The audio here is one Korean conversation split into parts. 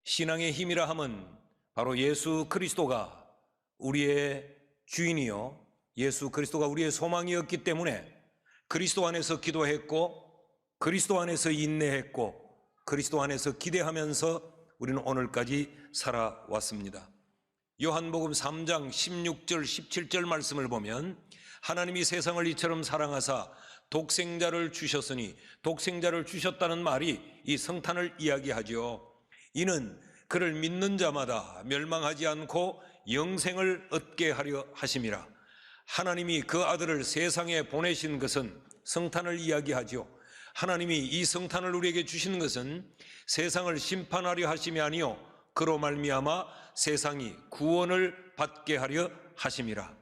신앙의 힘이라 함은 바로 예수 그리스도가 우리의 주인이요, 예수 그리스도가 우리의 소망이었기 때문에 그리스도 안에서 기도했고, 그리스도 안에서 인내했고, 그리스도 안에서 기대하면서 우리는 오늘까지 살아왔습니다. 요한복음 3장 16절 17절 말씀을 보면 하나님이 세상을 이처럼 사랑하사 독생자를 주셨으니, 독생자를 주셨다는 말이 이 성탄을 이야기하죠. 이는 그를 믿는 자마다 멸망하지 않고 영생을 얻게 하려 하심이라. 하나님이 그 아들을 세상에 보내신 것은 성탄을 이야기하죠. 하나님이 이 성탄을 우리에게 주신 것은 세상을 심판하려 하심이 아니요 그로 말미암아 세상이 구원을 받게 하려 하심이라.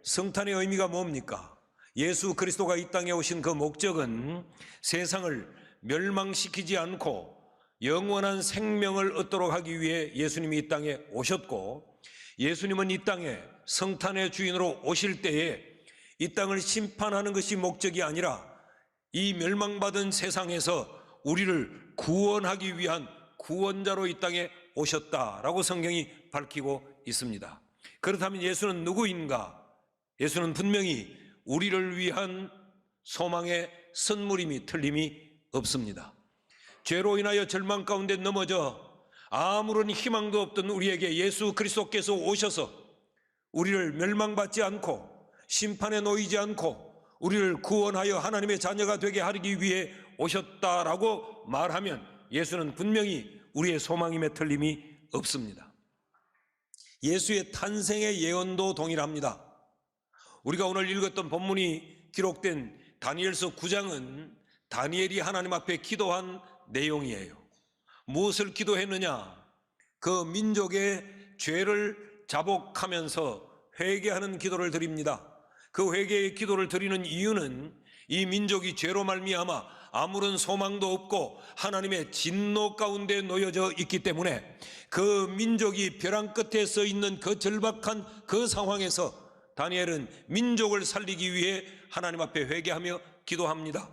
성탄의 의미가 뭡니까? 예수 그리스도가 이 땅에 오신 그 목적은 세상을 멸망시키지 않고 영원한 생명을 얻도록 하기 위해 예수님이 이 땅에 오셨고, 예수님은 이 땅에 성탄의 주인으로 오실 때에 이 땅을 심판하는 것이 목적이 아니라 이 멸망받은 세상에서 우리를 구원하기 위한 구원자로 이 땅에 오셨다라고 성경이 밝히고 있습니다. 그렇다면 예수는 누구인가? 예수는 분명히 우리를 위한 소망의 선물임이 틀림이 없습니다. 죄로 인하여 절망 가운데 넘어져 아무런 희망도 없던 우리에게 예수 그리스도께서 오셔서 우리를 멸망받지 않고 심판에 놓이지 않고 우리를 구원하여 하나님의 자녀가 되게 하기 위해 오셨다라고 말하면 예수는 분명히 우리의 소망임에 틀림이 없습니다. 예수의 탄생의 예언도 동일합니다. 우리가 오늘 읽었던 본문이 기록된 다니엘서 9장은 다니엘이 하나님 앞에 기도한 내용이에요. 무엇을 기도했느냐? 그 민족의 죄를 자복하면서 회개하는 기도를 드립니다. 그 회개의 기도를 드리는 이유는 이 민족이 죄로 말미암아 아무런 소망도 없고 하나님의 진노 가운데 놓여져 있기 때문에 그 민족이 벼랑 끝에 서 있는 그 절박한 그 상황에서 다니엘은 민족을 살리기 위해 하나님 앞에 회개하며 기도합니다.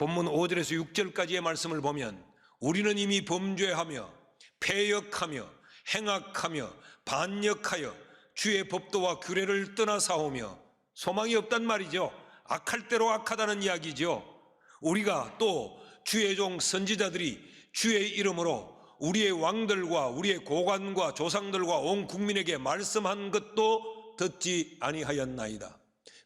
본문 5절에서 6절까지의 말씀을 보면 우리는 이미 범죄하며 패역하며 행악하며 반역하여 주의 법도와 규례를 떠나사오며, 소망이 없단 말이죠. 악할 대로 악하다는 이야기죠. 우리가 또 주의 종 선지자들이 주의 이름으로 우리의 왕들과 우리의 고관과 조상들과 온 국민에게 말씀한 것도 듣지 아니하였나이다.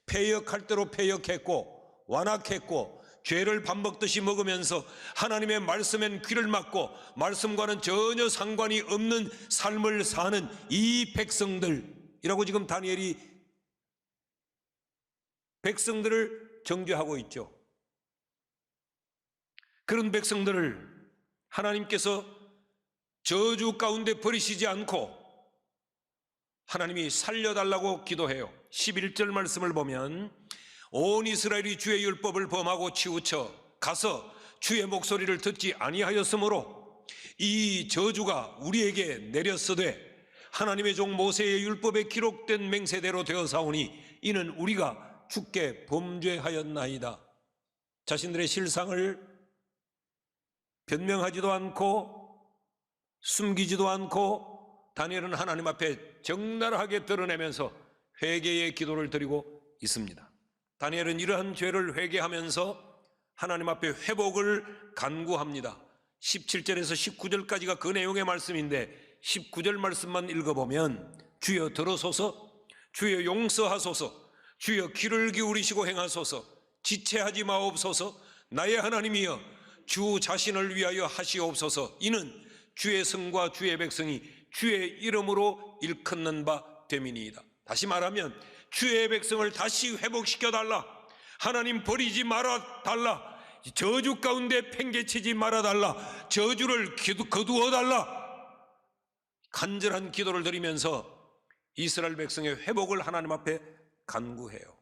패역할 대로 패역했고 완악했고 죄를 밥 먹듯이 먹으면서 하나님의 말씀엔 귀를 막고 말씀과는 전혀 상관이 없는 삶을 사는 이 백성들이라고 지금 다니엘이 백성들을 정죄하고 있죠. 그런 백성들을 하나님께서 저주 가운데 버리시지 않고 하나님이 살려달라고 기도해요. 11절 말씀을 보면 온 이스라엘이 주의 율법을 범하고 치우쳐 가서 주의 목소리를 듣지 아니하였으므로 이 저주가 우리에게 내렸으되 하나님의 종 모세의 율법에 기록된 맹세대로 되어사오니 이는 우리가 주께 범죄하였나이다. 자신들의 실상을 변명하지도 않고 숨기지도 않고 다니엘은 하나님 앞에 적나라하게 드러내면서 회개의 기도를 드리고 있습니다. 다니엘은 이러한 죄를 회개하면서 하나님 앞에 회복을 간구합니다. 17절에서 19절까지가 그 내용의 말씀인데 19절 말씀만 읽어보면 주여 들어소서, 주여 용서하소서, 주여 귀를 기울이시고 행하소서, 지체하지 마옵소서, 나의 하나님이여 주 자신을 위하여 하시옵소서. 이는 주의 성과 주의 백성이 주의 이름으로 일컫는 바 됨이니이다. 다시 말하면 주의 백성을 다시 회복시켜달라. 하나님 버리지 말아달라. 저주 가운데 팽개치지 말아달라. 저주를 거두어달라. 간절한 기도를 드리면서 이스라엘 백성의 회복을 하나님 앞에 간구해요.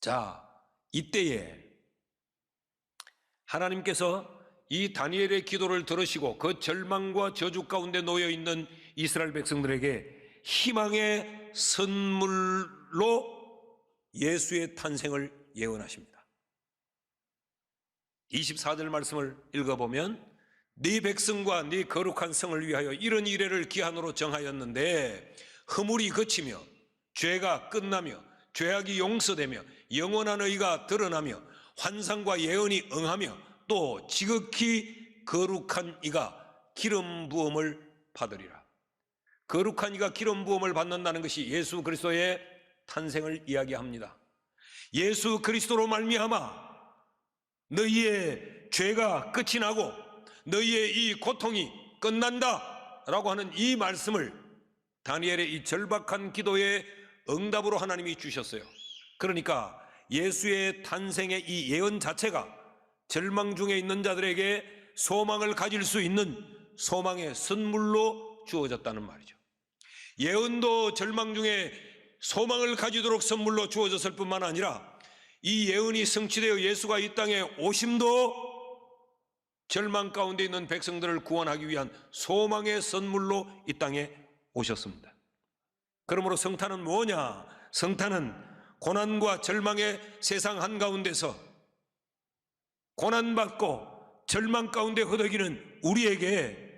자, 이때에 하나님께서 이 다니엘의 기도를 들으시고 그 절망과 저주 가운데 놓여있는 이스라엘 백성들에게 희망의 선물로 예수의 탄생을 예언하십니다. 24절 말씀을 읽어보면 네 백성과 네 거룩한 성을 위하여 이런 이래를 기한으로 정하였는데 허물이 그치며 죄가 끝나며 죄악이 용서되며 영원한 의가 드러나며 환상과 예언이 응하며 또 지극히 거룩한 이가 기름 부음을 받으리라. 거룩한 이가 기름 부음을 받는다는 것이 예수 그리스도의 탄생을 이야기합니다. 예수 그리스도로 말미암아 너희의 죄가 끝이 나고 너희의 이 고통이 끝난다 라고 하는 이 말씀을 다니엘의 이 절박한 기도의 응답으로 하나님이 주셨어요. 그러니까 예수의 탄생의 이 예언 자체가 절망 중에 있는 자들에게 소망을 가질 수 있는 소망의 선물로 주어졌다는 말이죠. 예언도 절망 중에 소망을 가지도록 선물로 주어졌을 뿐만 아니라 이 예언이 성취되어 예수가 이 땅에 오심도 절망 가운데 있는 백성들을 구원하기 위한 소망의 선물로 이 땅에 오셨습니다. 그러므로 성탄은 뭐냐? 성탄은 고난과 절망의 세상 한가운데서 고난받고 절망 가운데 허덕이는 우리에게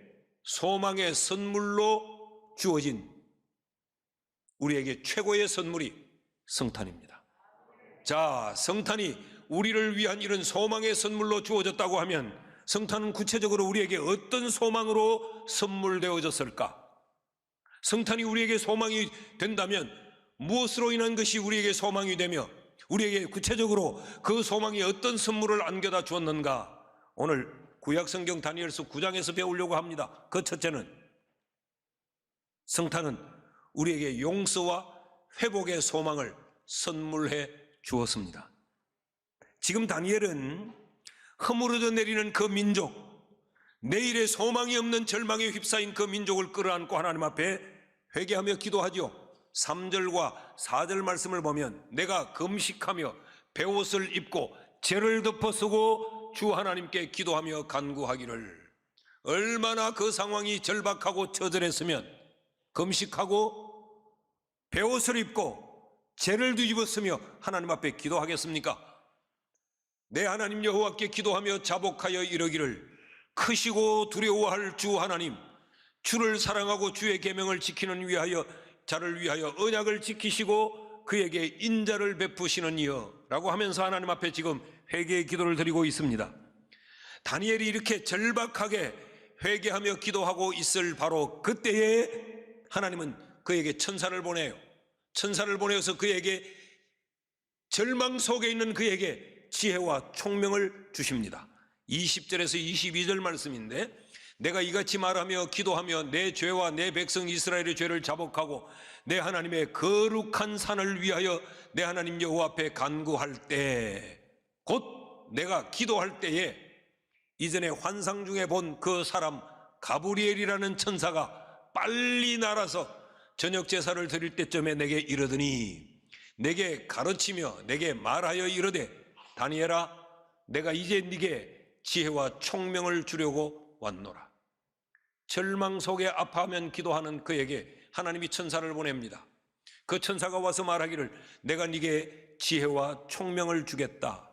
소망의 선물로 주어진 우리에게 최고의 선물이 성탄입니다. 자, 성탄이 우리를 위한 이런 소망의 선물로 주어졌다고 하면 성탄은 구체적으로 우리에게 어떤 소망으로 선물되어졌을까? 성탄이 우리에게 소망이 된다면 무엇으로 인한 것이 우리에게 소망이 되며 우리에게 구체적으로 그 소망이 어떤 선물을 안겨다 주었는가? 오늘 구약성경 다니엘서 9장에서 배우려고 합니다. 그 첫째는 성탄은 우리에게 용서와 회복의 소망을 선물해 주었습니다. 지금 다니엘은 허물어져 내리는 그 민족, 내일의 소망이 없는 절망에 휩싸인 그 민족을 끌어안고 하나님 앞에 회개하며 기도하죠. 3절과 4절 말씀을 보면 내가 금식하며 베옷을 입고 죄를 덮어 쓰고 주 하나님께 기도하며 간구하기를. 얼마나 그 상황이 절박하고 처절했으면 금식하고 베옷을 입고 죄를 뒤집어 쓰며 하나님 앞에 기도하겠습니까? 내 하나님 여호와께 기도하며 자복하여 이르기를 크시고 두려워할 주 하나님, 주를 사랑하고 주의 계명을 지키는 위하여 자를 위하여 언약을 지키시고 그에게 인자를 베푸시는 이여 라고 하면서 하나님 앞에 지금 회개의 기도를 드리고 있습니다. 다니엘이 이렇게 절박하게 회개하며 기도하고 있을 바로 그때에 하나님은 그에게 천사를 보내요. 천사를 보내어서 그에게 절망 속에 있는 그에게 지혜와 총명을 주십니다. 20절에서 22절 말씀인데 내가 이같이 말하며 기도하며 내 죄와 내 백성 이스라엘의 죄를 자복하고 내 하나님의 거룩한 산을 위하여 내 하나님 여호와 앞에 간구할 때 곧 내가 기도할 때에 이전에 환상 중에 본 그 사람 가브리엘이라는 천사가 빨리 날아서 저녁 제사를 드릴 때쯤에 내게 이르더니 내게 가르치며 내게 말하여 이르되 다니엘아 내가 이제 네게 지혜와 총명을 주려고 왔노라. 절망 속에 아파하면 기도하는 그에게 하나님이 천사를 보냅니다. 그 천사가 와서 말하기를 내가 네게 지혜와 총명을 주겠다.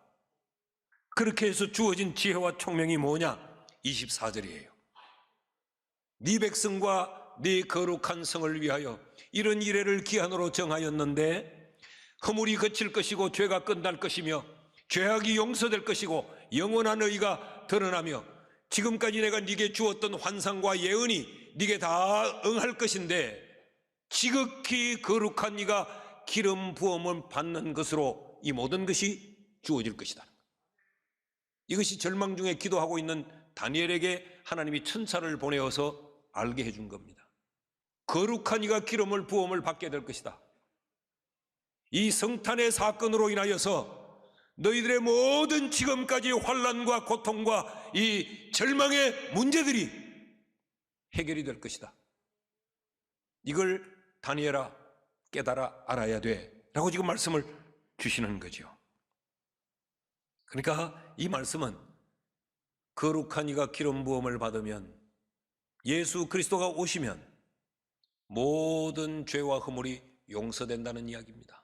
그렇게 해서 주어진 지혜와 총명이 뭐냐? 24절이에요. 네 백성과 네 거룩한 성을 위하여 이런 이래를 기한으로 정하였는데 허물이 그칠 것이고 죄가 끝날 것이며 죄악이 용서될 것이고 영원한 의가 드러나며 지금까지 내가 네게 주었던 환상과 예언이 네게 다 응할 것인데 지극히 거룩한 네가 기름 부음을 받는 것으로 이 모든 것이 주어질 것이다. 이것이 절망 중에 기도하고 있는 다니엘에게 하나님이 천사를 보내어서 알게 해준 겁니다. 거룩한 이가 기름을 부음을 받게 될 것이다. 이 성탄의 사건으로 인하여서 너희들의 모든 지금까지 환난과 고통과 이 절망의 문제들이 해결이 될 것이다. 이걸 다니엘아 깨달아 알아야 돼 라고 지금 말씀을 주시는 거죠. 그러니까 이 말씀은 거룩한 이가 기름 부음을 받으면 예수 그리스도가 오시면 모든 죄와 허물이 용서된다는 이야기입니다.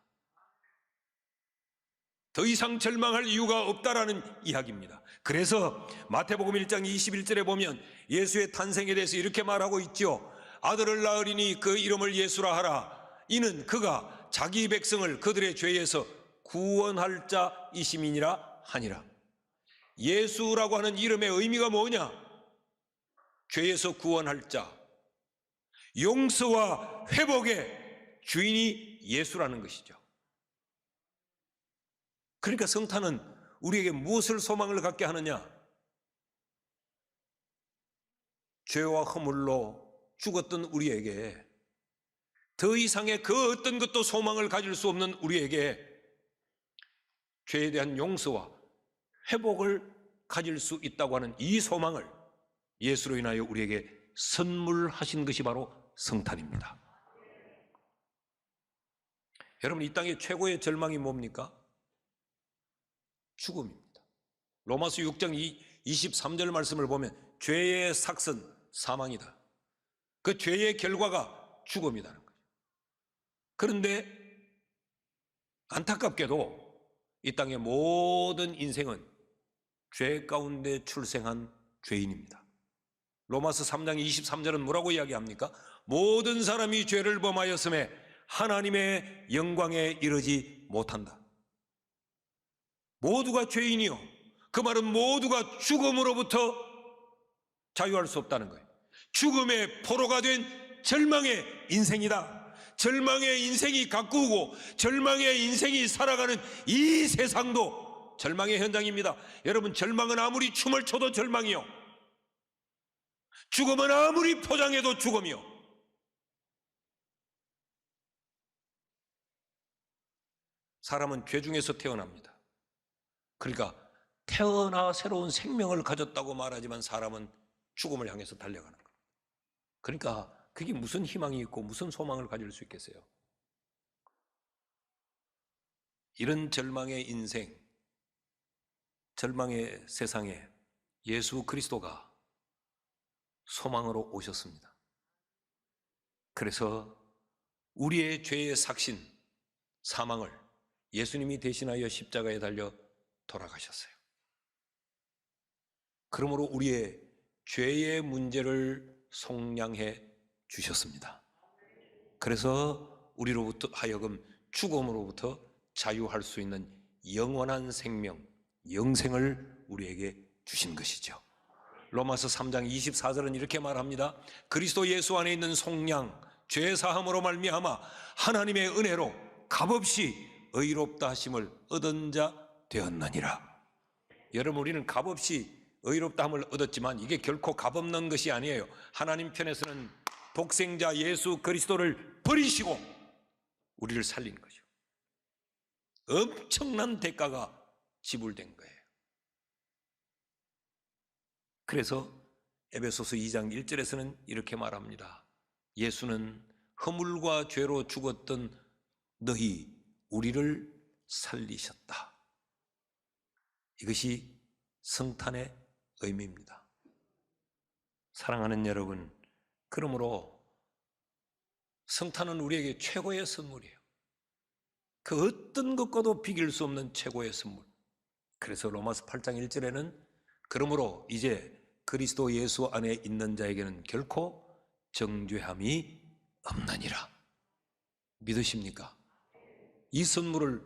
더 이상 절망할 이유가 없다라는 이야기입니다. 그래서 마태복음 1장 21절에 보면 예수의 탄생에 대해서 이렇게 말하고 있죠. 아들을 낳으리니 그 이름을 예수라 하라. 이는 그가 자기 백성을 그들의 죄에서 구원할 자이심이니라 하니라. 예수라고 하는 이름의 의미가 뭐냐? 죄에서 구원할 자, 용서와 회복의 주인이 예수라는 것이죠. 그러니까 성탄은 우리에게 무엇을 소망을 갖게 하느냐? 죄와 허물로 죽었던 우리에게, 더 이상의 그 어떤 것도 소망을 가질 수 없는 우리에게 죄에 대한 용서와 회복을 가질 수 있다고 하는 이 소망을 예수로 인하여 우리에게 선물하신 것이 바로 성탄입니다. 여러분, 이 땅의 최고의 절망이 뭡니까? 죽음입니다. 로마서 6장 23절 말씀을 보면 죄의 삭은 사망이다. 그 죄의 결과가 죽음이라는 거죠. 그런데 안타깝게도 이 땅의 모든 인생은 죄 가운데 출생한 죄인입니다. 로마서 3장 23절은 뭐라고 이야기합니까? 모든 사람이 죄를 범하였음에 하나님의 영광에 이르지 못한다. 모두가 죄인이요, 그 말은 모두가 죽음으로부터 자유할 수 없다는 거예요. 죽음의 포로가 된 절망의 인생이다. 절망의 인생이 가꾸고 절망의 인생이 살아가는 이 세상도 절망의 현장입니다. 여러분, 절망은 아무리 춤을 춰도 절망이요, 죽음은 아무리 포장해도 죽음이요. 사람은 죄 중에서 태어납니다. 그러니까 태어나 새로운 생명을 가졌다고 말하지만 사람은 죽음을 향해서 달려가는 거예요. 그러니까 그게 무슨 희망이 있고 무슨 소망을 가질 수 있겠어요? 이런 절망의 인생, 절망의 세상에 예수 그리스도가 소망으로 오셨습니다. 그래서 우리의 죄의 삭신, 사망을 예수님이 대신하여 십자가에 달려 돌아가셨어요. 그러므로 우리의 죄의 문제를 속량해 주셨습니다. 그래서 우리로부터 하여금 죽음으로부터 자유할 수 있는 영원한 생명, 영생을 우리에게 주신 것이죠. 로마서 3장 24절은 이렇게 말합니다. 그리스도 예수 안에 있는 속량, 죄 사함으로 말미암아 하나님의 은혜로 값없이 의롭다 하심을 얻은 자 되었느니라. 여러분, 우리는 값없이 의롭다 함을 얻었지만 이게 결코 값없는 것이 아니에요. 하나님 편에서는 독생자 예수 그리스도를 버리시고 우리를 살린 거죠. 엄청난 대가가 지불된 거예요. 그래서 에베소서 2장 1절에서는 이렇게 말합니다. 예수는 허물과 죄로 죽었던 너희 우리를 살리셨다. 이것이 성탄의 의미입니다. 사랑하는 여러분, 그러므로 성탄은 우리에게 최고의 선물이에요. 그 어떤 것과도 비길 수 없는 최고의 선물. 그래서 로마서 8장 1절에는 그러므로 이제 그리스도 예수 안에 있는 자에게는 결코 정죄함이 없느니라. 믿으십니까? 이 선물을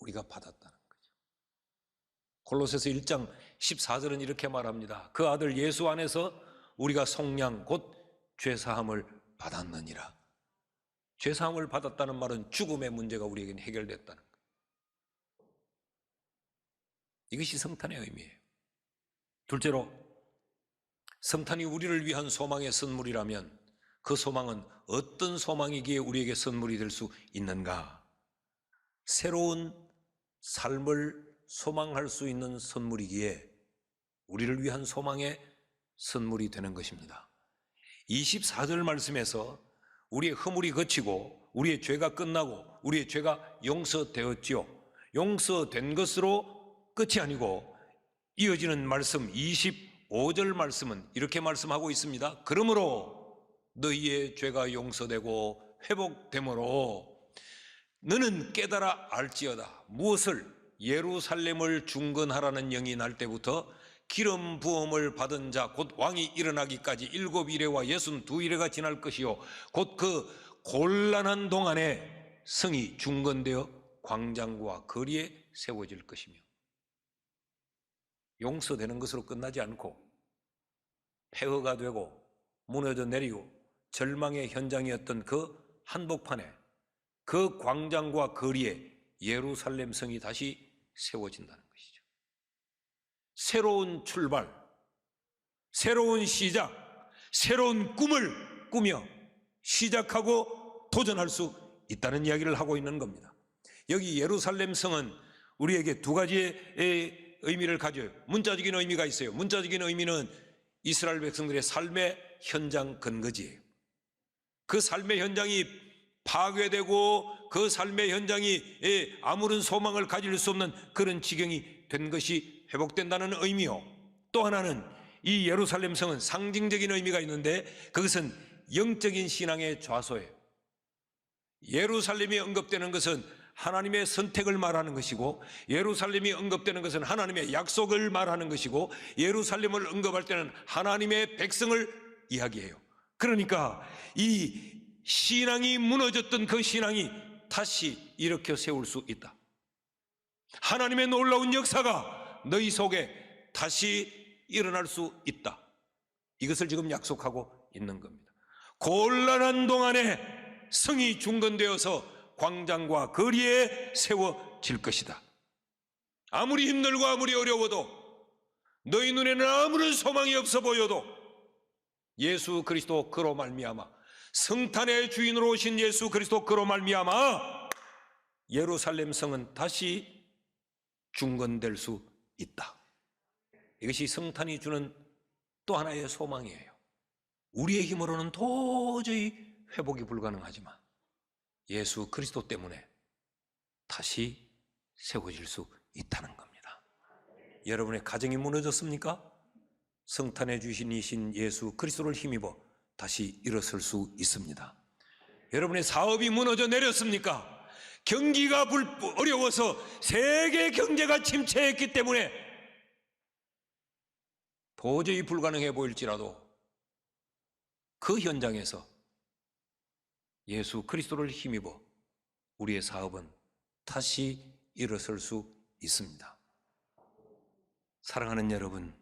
우리가 받았다는 거죠. 골로새서 1장 14절은 이렇게 말합니다. 그 아들 예수 안에서 우리가 속량 곧 죄사함을 받았느니라. 죄사함을 받았다는 말은 죽음의 문제가 우리에게는 해결됐다는 거예요. 이것이 성탄의 의미예요. 둘째로, 성탄이 우리를 위한 소망의 선물이라면 그 소망은 어떤 소망이기에 우리에게 선물이 될 수 있는가? 새로운 삶을 소망할 수 있는 선물이기에 우리를 위한 소망의 선물이 되는 것입니다. 24절 말씀에서 우리의 허물이 그치고 우리의 죄가 끝나고 우리의 죄가 용서되었지요. 용서된 것으로 끝이 아니고 이어지는 말씀 25절 말씀은 이렇게 말씀하고 있습니다. 그러므로 너희의 죄가 용서되고 회복되므로 너는 깨달아 알지어다. 무엇을? 예루살렘을 중건하라는 영이 날 때부터 기름 부음을 받은 자 곧 왕이 일어나기까지 7이레와 62이레가 지날 것이요 곧 그 곤란한 동안에 성이 중건되어 광장과 거리에 세워질 것이며, 용서되는 것으로 끝나지 않고 폐허가 되고 무너져 내리고 절망의 현장이었던 그 한복판에, 그 광장과 거리에 예루살렘 성이 다시 세워진다는 것이죠. 새로운 출발, 새로운 시작, 새로운 꿈을 꾸며 시작하고 도전할 수 있다는 이야기를 하고 있는 겁니다. 여기 예루살렘 성은 우리에게 두 가지의 의미를 가져요. 문자적인 의미가 있어요. 문자적인 의미는 이스라엘 백성들의 삶의 현장 근거지예요. 그 삶의 현장이 파괴되고 그 삶의 현장이 아무런 소망을 가질 수 없는 그런 지경이 된 것이 회복된다는 의미요, 또 하나는 이 예루살렘 성은 상징적인 의미가 있는데 그것은 영적인 신앙의 좌소예요. 예루살렘이 언급되는 것은 하나님의 선택을 말하는 것이고, 예루살렘이 언급되는 것은 하나님의 약속을 말하는 것이고, 예루살렘을 언급할 때는 하나님의 백성을 이야기해요. 그러니까 이 신앙이 무너졌던 그 신앙이 다시 일으켜 세울 수 있다. 하나님의 놀라운 역사가 너희 속에 다시 일어날 수 있다. 이것을 지금 약속하고 있는 겁니다. 곤란한 동안에 성이 중건되어서 광장과 거리에 세워질 것이다. 아무리 힘들고 아무리 어려워도, 너희 눈에는 아무런 소망이 없어 보여도 예수 그리스도 그로 말미암아, 성탄의 주인으로 오신 예수 그리스도 그로 말미암아 예루살렘 성은 다시 중건될 수 있다. 이것이 성탄이 주는 또 하나의 소망이에요. 우리의 힘으로는 도저히 회복이 불가능하지만 예수 그리스도 때문에 다시 세워질 수 있다는 겁니다. 여러분의 가정이 무너졌습니까? 성탄의 주신이신 예수 그리스도를 힘입어 다시 일어설 수 있습니다. 여러분의 사업이 무너져 내렸습니까? 경기가 어려워서 세계 경제가 침체했기 때문에 도저히 불가능해 보일지라도 그 현장에서 예수 그리스도를 힘입어 우리의 사업은 다시 일어설 수 있습니다. 사랑하는 여러분,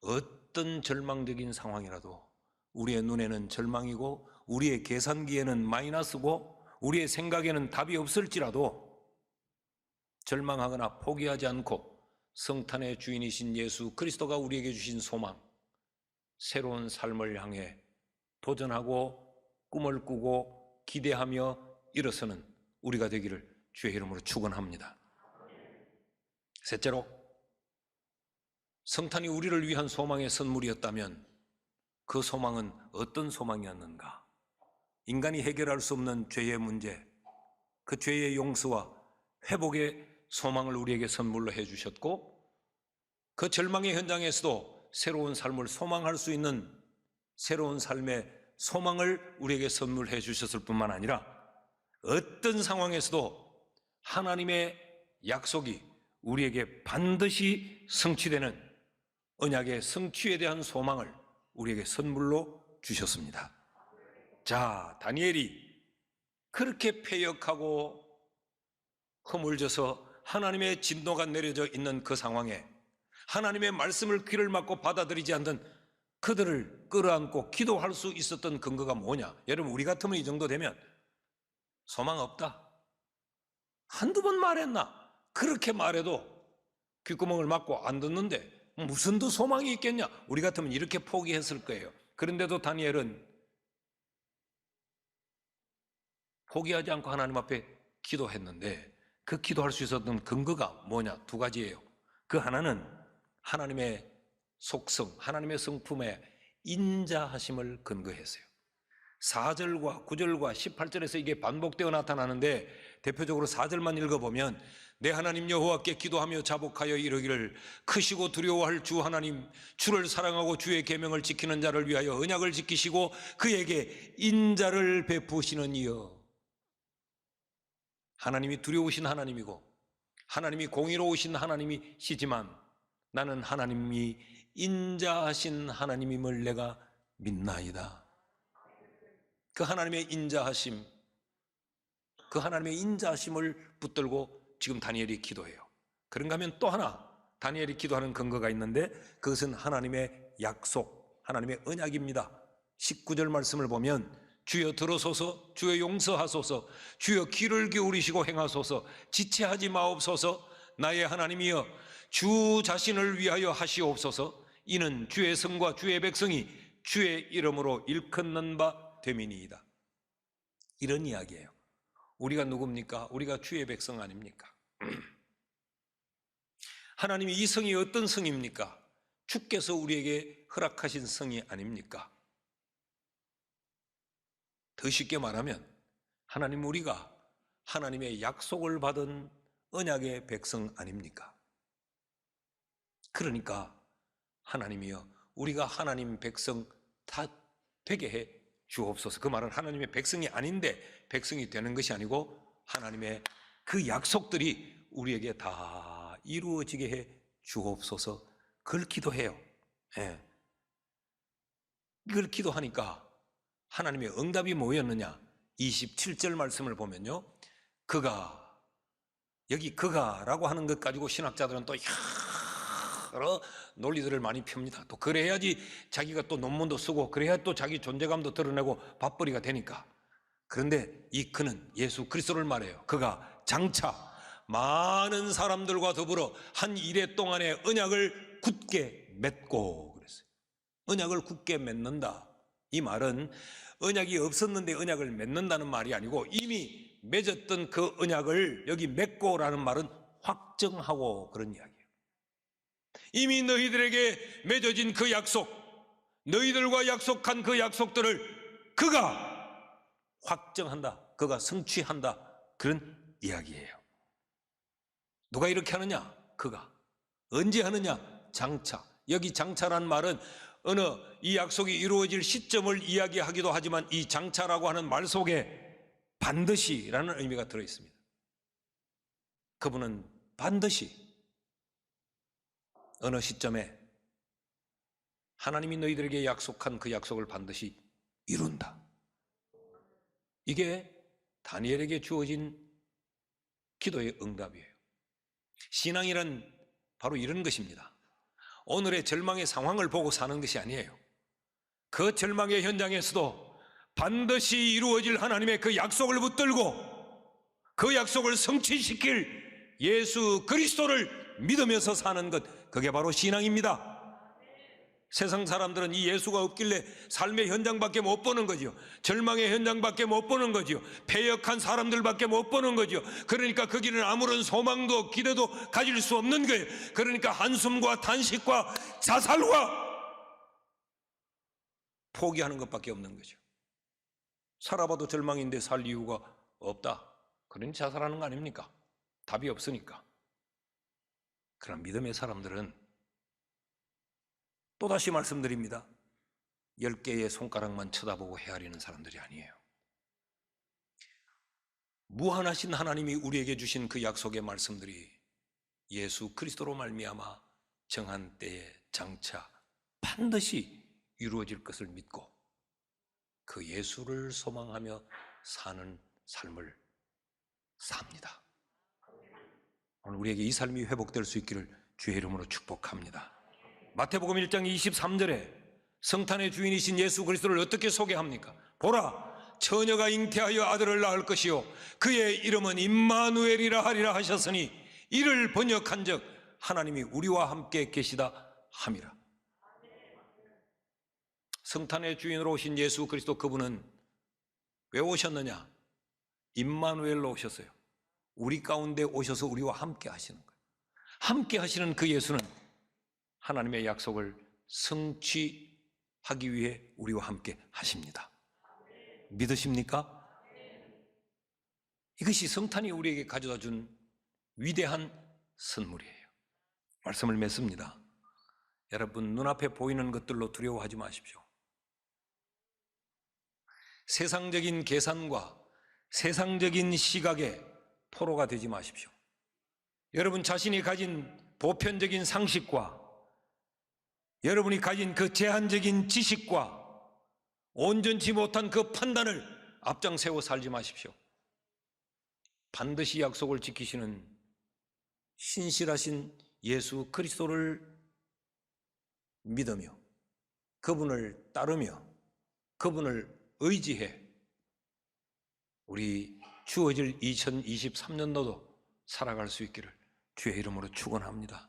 어떤 절망적인 상황이라도 우리의 눈에는 절망이고 우리의 계산기에는 마이너스고 우리의 생각에는 답이 없을지라도 절망하거나 포기하지 않고 성탄의 주인이신 예수 그리스도가 우리에게 주신 소망, 새로운 삶을 향해 도전하고 꿈을 꾸고 기대하며 일어서는 우리가 되기를 주의 이름으로 축원합니다. 셋째로, 성탄이 우리를 위한 소망의 선물이었다면 그 소망은 어떤 소망이었는가? 인간이 해결할 수 없는 죄의 문제, 그 죄의 용서와 회복의 소망을 우리에게 선물로 해주셨고, 그 절망의 현장에서도 새로운 삶을 소망할 수 있는 새로운 삶의 소망을 우리에게 선물해 주셨을 뿐만 아니라 어떤 상황에서도 하나님의 약속이 우리에게 반드시 성취되는 언약의 성취에 대한 소망을 우리에게 선물로 주셨습니다. 자, 다니엘이 그렇게 패역하고 허물져서 하나님의 진노가 내려져 있는 그 상황에 하나님의 말씀을 귀를 막고 받아들이지 않던 그들을 끌어안고 기도할 수 있었던 근거가 뭐냐? 여러분, 우리 같으면 이 정도 되면 소망 없다, 한두 번 말했나? 그렇게 말해도 귓구멍을 막고 안 듣는데 무슨 더 소망이 있겠냐? 우리 같으면 이렇게 포기했을 거예요. 그런데도 다니엘은 포기하지 않고 하나님 앞에 기도했는데 그 기도할 수 있었던 근거가 뭐냐? 두 가지예요. 그 하나는 하나님의 속성, 하나님의 성품에 인자하심을 근거했어요. 4절과 9절과 18절에서 이게 반복되어 나타나는데 대표적으로 4절만 읽어보면 내 하나님 여호와께 기도하며 자복하여 이르기를 크시고 두려워할 주 하나님, 주를 사랑하고 주의 계명을 지키는 자를 위하여 언약을 지키시고 그에게 인자를 베푸시는 이여. 하나님이 두려우신 하나님이고 하나님이 공의로우신 하나님이시지만 나는 하나님이 인자하신 하나님임을 내가 믿나이다. 그 하나님의 인자하심, 그 하나님의 인자하심을 붙들고 지금 다니엘이 기도해요. 그런가 하면 또 하나 다니엘이 기도하는 근거가 있는데 그것은 하나님의 약속, 하나님의 언약입니다. 19절 말씀을 보면 주여 들어소서, 주여 용서하소서, 주여 귀를 기울이시고 행하소서, 지체하지 마옵소서, 나의 하나님이여 주 자신을 위하여 하시옵소서, 이는 주의 성과 주의 백성이 주의 이름으로 일컫는 바 됨이니이다. 이런 이야기예요. 우리가 누굽니까? 우리가 주의 백성 아닙니까? 하나님이 이 성이 어떤 성입니까? 주께서 우리에게 허락하신 성이 아닙니까? 더 쉽게 말하면 하나님, 우리가 하나님의 약속을 받은 언약의 백성 아닙니까? 그러니까 하나님이여 우리가 하나님 백성 다 되게 해 주옵소서. 그 말은 하나님의 백성이 아닌데 백성이 되는 것이 아니고 하나님의 그 약속들이 우리에게 다 이루어지게 해 주옵소서. 그걸 기도해요. 예. 이걸 기도하니까 하나님의 응답이 뭐였느냐? 27절 말씀을 보면요, 여기 그가라고 하는 것 가지고 신학자들은 또 여러 논리들을 많이 펴니다. 또 그래야지 자기가 또 논문도 쓰고 그래야 또 자기 존재감도 드러내고 밥벌이가 되니까. 그런데 이 그는 예수 그리스도를 말해요. 그가 장차 많은 사람들과 더불어 한 이래 동안의 언약을 굳게 맺고 그랬어요. 언약을 굳게 맺는다. 이 말은 언약이 없었는데 언약을 맺는다는 말이 아니고 이미 맺었던 그 언약을 여기 맺고라는 말은 확정하고 그런 이야기예요. 이미 너희들에게 맺어진 그 약속, 너희들과 약속한 그 약속들을 그가 확정한다, 그가 성취한다, 그런 이야기예요. 누가 이렇게 하느냐? 그가. 언제 하느냐? 장차. 여기 장차란 말은 어느 이 약속이 이루어질 시점을 이야기하기도 하지만 이 장차라고 하는 말 속에 반드시라는 의미가 들어있습니다. 그분은 반드시 어느 시점에 하나님이 너희들에게 약속한 그 약속을 반드시 이룬다. 이게 다니엘에게 주어진 기도의 응답이에요. 신앙이란 바로 이런 것입니다. 오늘의 절망의 상황을 보고 사는 것이 아니에요. 그 절망의 현장에서도 반드시 이루어질 하나님의 그 약속을 붙들고 그 약속을 성취시킬 예수 그리스도를 믿으면서 사는 것, 그게 바로 신앙입니다. 세상 사람들은 이 예수가 없길래 삶의 현장밖에 못 보는 거죠. 절망의 현장밖에 못 보는 거죠. 패역한 사람들밖에 못 보는 거죠. 그러니까 그 길은 아무런 소망도 기대도 가질 수 없는 거예요. 그러니까 한숨과 탄식과 자살과 포기하는 것밖에 없는 거죠. 살아봐도 절망인데 살 이유가 없다. 그러니 자살하는 거 아닙니까? 답이 없으니까. 그런 믿음의 사람들은 또다시 말씀드립니다. 10개의 손가락만 쳐다보고 헤아리는 사람들이 아니에요. 무한하신 하나님이 우리에게 주신 그 약속의 말씀들이 예수 그리스도로 말미암아 정한 때에 장차 반드시 이루어질 것을 믿고 그 예수를 소망하며 사는 삶을 삽니다. 오늘 우리에게 이 삶이 회복될 수 있기를 주의 이름으로 축복합니다. 마태복음 1장 23절에 성탄의 주인이신 예수 그리스도를 어떻게 소개합니까? 보라, 처녀가 잉태하여 아들을 낳을 것이요 그의 이름은 임마누엘이라 하리라 하셨으니 이를 번역한 적 하나님이 우리와 함께 계시다 함이라. 성탄의 주인으로 오신 예수 그리스도, 그분은 왜 오셨느냐? 임마누엘로 오셨어요. 우리 가운데 오셔서 우리와 함께 하시는 거예요. 함께 하시는 그 예수는 하나님의 약속을 성취하기 위해 우리와 함께 하십니다. 믿으십니까? 이것이 성탄이 우리에게 가져다 준 위대한 선물이에요. 말씀을 맺습니다. 여러분, 눈앞에 보이는 것들로 두려워하지 마십시오. 세상적인 계산과 세상적인 시각에 포로가 되지 마십시오. 여러분 자신이 가진 보편적인 상식과 여러분이 가진 그 제한적인 지식과 온전치 못한 그 판단을 앞장세워 살지 마십시오. 반드시 약속을 지키시는 신실하신 예수 그리스도를 믿으며 그분을 따르며 그분을 의지해 우리 주어질 2023년도도 살아갈 수 있기를 주의 이름으로 축원합니다.